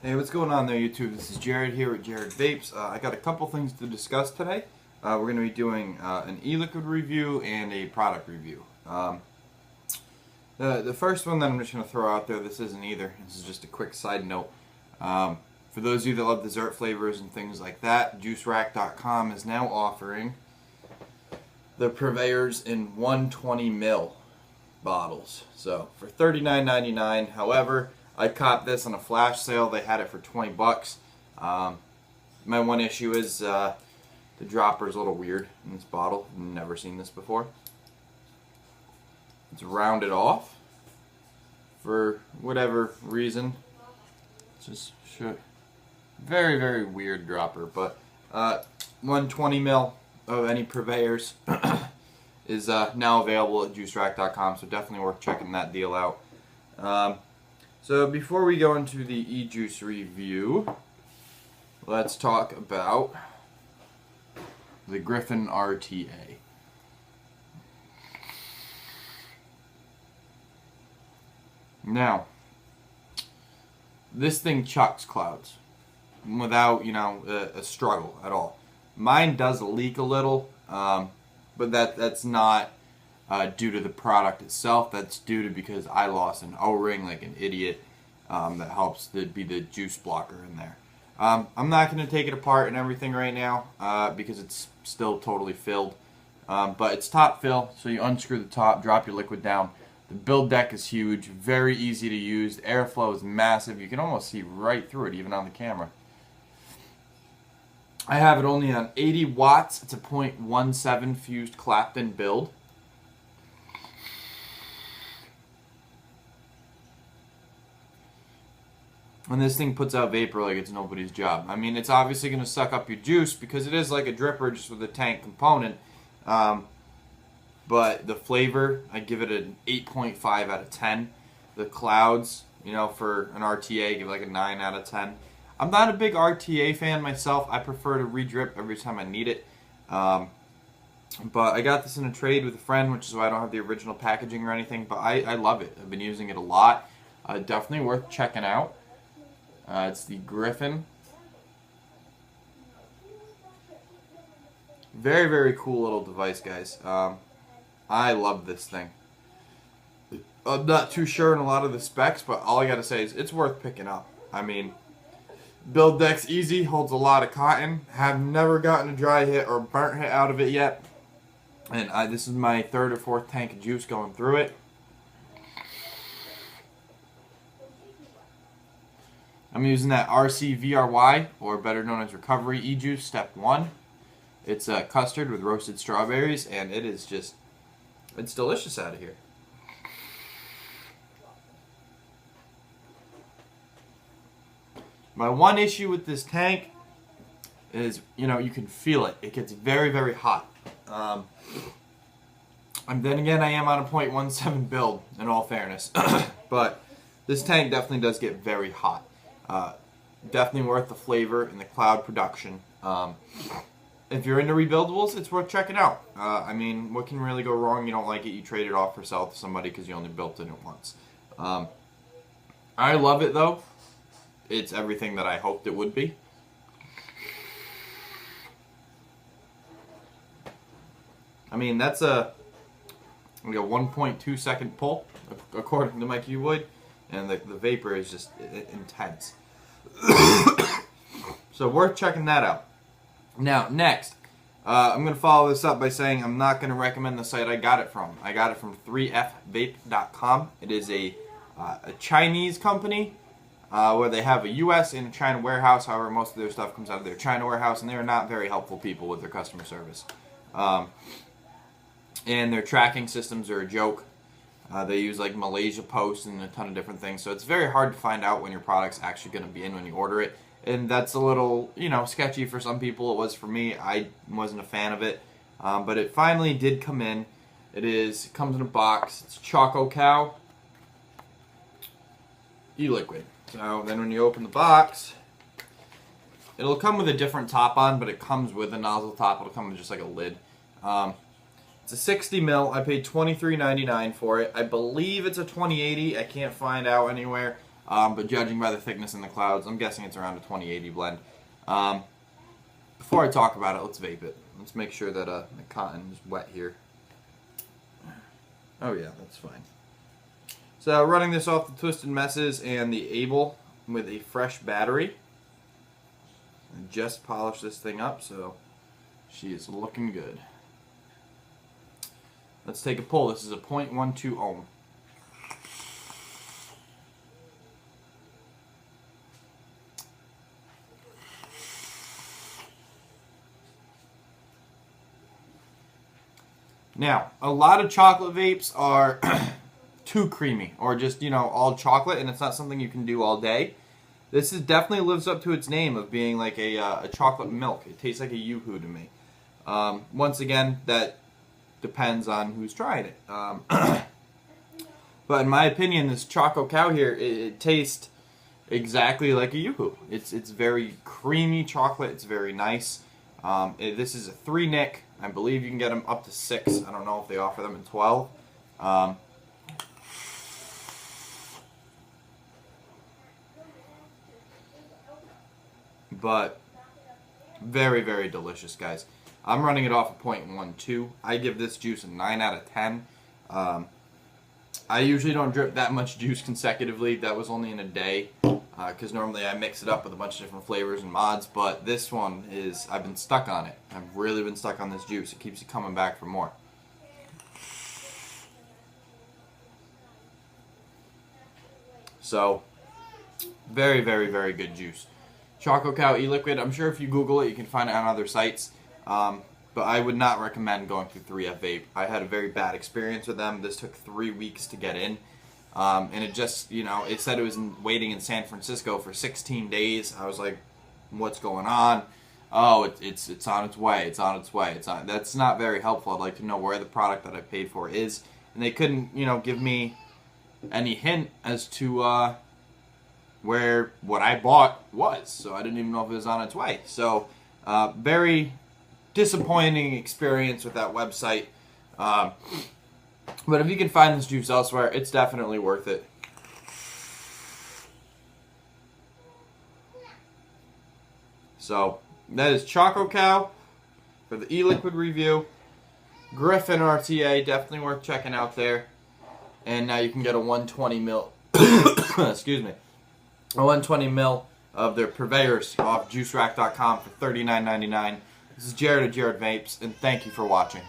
Hey, what's going on there, YouTube? This is Jared here with Jared Vapes. I got a couple things to discuss today. We're going to be doing an e-liquid review and a product review. The first one that I'm just going to throw out there, this isn't either. This is just a quick side note. For those of you that love dessert flavors and things like that, JuiceRack.com is now offering the purveyors in 120 ml bottles. So for $39.99. However, I copped this on a flash sale. They had it for 20 bucks. My one issue is the dropper is a little weird in this bottle. I've never seen this before. It's rounded off for whatever reason. It's just very, very weird dropper. But 120 ml of any purveyors is now available at JuiceRack.com. So definitely worth checking that deal out. So before we go into the e-juice review, let's talk about the Griffin RTA. Now, this thing chucks clouds without, a struggle at all. Mine does leak a little, but that's not due to the product itself. That's due to because I lost an O-ring like an idiot that helps to be the juice blocker in there. I'm not going to take it apart and everything right now because it's still totally filled. But it's top fill, so you unscrew the top, drop your liquid down. The build deck is huge, very easy to use. The airflow is massive. You can almost see right through it, even on the camera. I have it only on 80 watts. It's a 0.17 fused Clapton build. And this thing puts out vapor like it's nobody's job. I mean, it's obviously going to suck up your juice because it is like a dripper just with a tank component. But the flavor, I give it an 8.5 out of 10. The clouds, for an RTA, I give it like a 9 out of 10. I'm not a big RTA fan myself. I prefer to re-drip every time I need it. But I got this in a trade with a friend, which is why I don't have the original packaging or anything. But I love it. I've been using it a lot. Definitely worth checking out. It's the Griffin. Very, very cool little device, guys. I love this thing. I'm not too sure in a lot of the specs, but all I gotta say is it's worth picking up. I mean, build deck's easy, holds a lot of cotton. Have never gotten a dry hit or burnt hit out of it yet. And this is my third or fourth tank of juice going through it. I'm using that RCVRY, or better known as Recovery E-Juice Step 1. It's custard with roasted strawberries, and it is just, it's delicious out of here. My one issue with this tank is, you can feel it. It gets very, very hot. And then again, I am on a 0.17 build, in all fairness. But this tank definitely does get very hot. Definitely worth the flavor and the cloud production. If you're into rebuildables, it's worth checking out. I mean, what can really go wrong? You don't like it, you trade it off for sale to somebody because you only built it once. I love it though. It's everything that I hoped it would be. I mean, that's like a 1.2 second pull according to my Q-Wood, and the vapor is just intense. So worth checking that out. Now, next, I'm going to follow this up by saying I'm not going to recommend the site I got it from. I got it from 3fvape.com. It is a Chinese company where they have a U.S. and a China warehouse. However, most of their stuff comes out of their China warehouse, and they are not very helpful people with their customer service. And their tracking systems are a joke. They use like Malaysia Post and a ton of different things, so it's very hard to find out when your product's actually going to be in when you order it. And that's a little, sketchy for some people. It was for me. I wasn't a fan of it. But it finally did come in. It comes in a box. It's Choco Cow e-liquid. So then when you open the box, it'll come with a different top on, but it comes with a nozzle top. It'll come with just like a lid. It's a 60 mil. I paid $23.99 for it. I believe it's a 2080. I can't find out anywhere. but judging by the thickness in the clouds, I'm guessing it's around a 2080 blend. Before I talk about it, let's vape it. Let's make sure that the cotton is wet here. Oh yeah, that's fine. So running this off the Twisted Messes and the Able with a fresh battery. I just polished this thing up, so she is looking good. Let's take a pull. This is a 0.12 ohm. Now, a lot of chocolate vapes are too creamy, or just, you know, all chocolate, and it's not something you can do all day. This is definitely lives up to its name of being like a chocolate milk. It tastes like a Yoo-hoo to me. Once again, that depends on who's trying it. But in my opinion, this Choco Cow here, it tastes exactly like a Yoo-hoo. It's very creamy chocolate. It's very nice. This is a 3-nic. I believe you can get them up to 6. I don't know if they offer them in 12. But very, very delicious, guys. I'm running it off a 0.12. I give this juice a 9 out of 10. I usually don't drip that much juice consecutively. That was only in a day, because normally I mix it up with a bunch of different flavors and mods, but this one is, I've been stuck on it. I've really been stuck on this juice. It keeps you coming back for more. So, very, very, very good juice. Choco Cow e-liquid, I'm sure if you Google it, you can find it on other sites. But I would not recommend going through 3F Vape. I had a very bad experience with them. This took 3 weeks to get in. And it just, you know, it said it was waiting in San Francisco for 16 days. I was like, what's going on? Oh, it's on its way. It's on its way. That's not very helpful. I'd like to know where the product that I paid for is. And they couldn't, you know, give me any hint as to where what I bought was. So I didn't even know if it was on its way. So very disappointing experience with that website. But if you can find this juice elsewhere, it's definitely worth it. So that is Choco Cow for the e-liquid review. Griffin RTA, definitely worth checking out there. And now you can get a 120 mil, excuse me, a 120 mil of their purveyors off juicerack.com for $39.99. This is Jared of Jared Vapes, and thank you for watching.